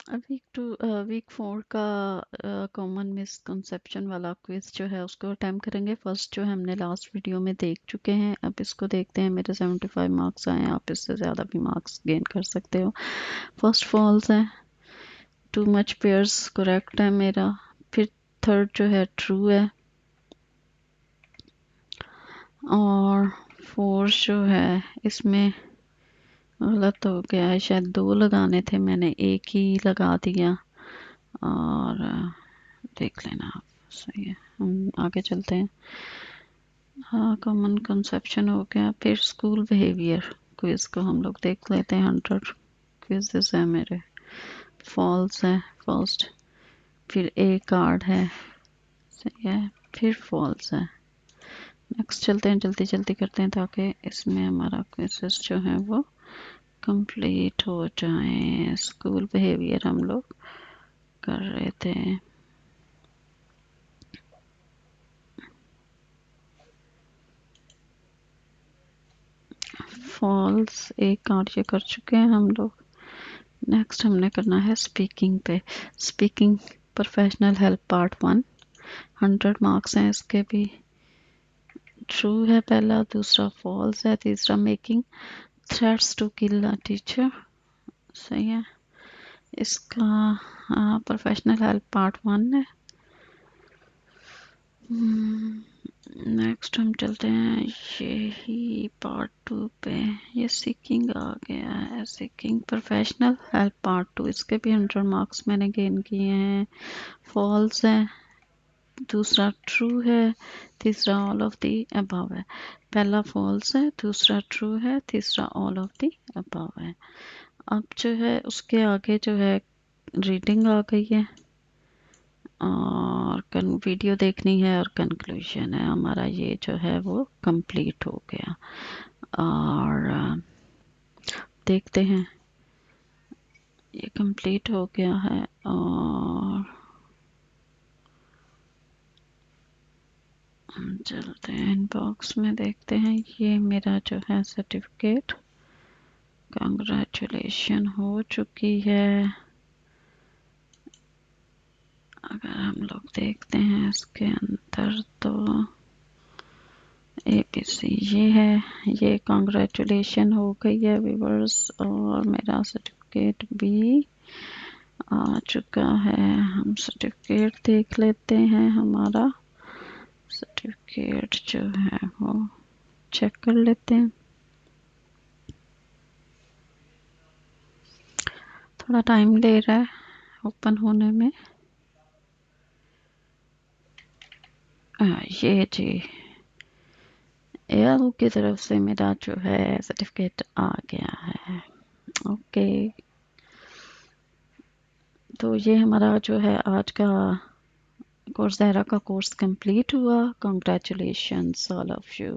Week 4 का common misconception वाला quiz जो है उसको अटेम्प्ट करेंगे। फर्स्ट जो है हमने लास्ट वीडियो में देख चुके हैं, अब इसको देखते हैं। मेरे 75 मार्क्स आए हैं, आप इससे ज़्यादा भी मार्क्स गेन कर सकते हो। फर्स्ट फॉल्स है, टू मच पेयर्स करेक्ट है मेरा। फिर थर्ड जो है ट्रू है, और फोर्थ जो है इसमें गलत हो गया है, शायद 2 लगाने थे, मैंने एक ही लगा दिया। और देख लेना आप, सही है। हम आगे चलते हैं। हाँ, कॉमन कंसेप्शन हो गया। फिर स्कूल बिहेवियर क्विज को हम लोग देख लेते हैं। 100 क्विजेस है मेरे, फॉल्स है फर्स्ट, फिर ए कार्ड है, सही है, फिर फॉल्स है। नेक्स्ट चलते हैं, जल्दी जल्दी करते हैं ताकि इसमें हमारा क्विजेस जो है वो कंप्लीट हो जाए। स्कूल बिहेवियर हम लोग कर रहे थे। फॉल्स एक कार्य कर चुके हैं हम लोग। नेक्स्ट हमने करना है स्पीकिंग पे। Speaking professional help part 1, 100 marks हैं इसके भी। ट्रू है पहला, दूसरा फॉल्स है, तीसरा making threats to kill a teacher, सही है इसका। प्रोफेशनल हेल्प पार्ट 1 है। नेक्स्ट हम चलते हैं यही पार्ट 2 पे। ये सीकिंग आ गया है, सीकिंग प्रोफेशनल हेल्प पार्ट 2, इसके भी 100 मार्क्स मैंने गेन किए हैं। फॉल्स है, दूसरा ट्रू है, तीसरा ऑल ऑफ दी अबव है। पहला फॉल्स है, दूसरा ट्रू है, तीसरा ऑल ऑफ दी अबव है। अब जो है उसके आगे जो है रीडिंग आ गई है, और वीडियो देखनी है, और कंक्लूजन है हमारा। ये जो है वो कंप्लीट हो गया। और देखते हैं, ये कंप्लीट हो गया है। और हम चलते हैं इनबॉक्स में, देखते हैं। ये मेरा जो है सर्टिफिकेट कंग्रेचुलेशन हो चुकी है। अगर हम लोग देखते हैं इसके अंदर तो ABC ये है, ये कांग्रेचुलेशन हो गई है व्यूवर्स, और मेरा सर्टिफिकेट भी आ चुका है। हम सर्टिफिकेट देख लेते हैं, हमारा सर्टिफिकेट जो है वो चेक कर लेते हैं। थोड़ा टाइम ले रहा है ओपन होने में। ये जी एल की तरफ से मेरा जो है सर्टिफिकेट आ गया है। ओके, तो ये हमारा जो है आज का कोर्सेरा का कोर्स कंप्लीट हुआ। Congratulations all of you.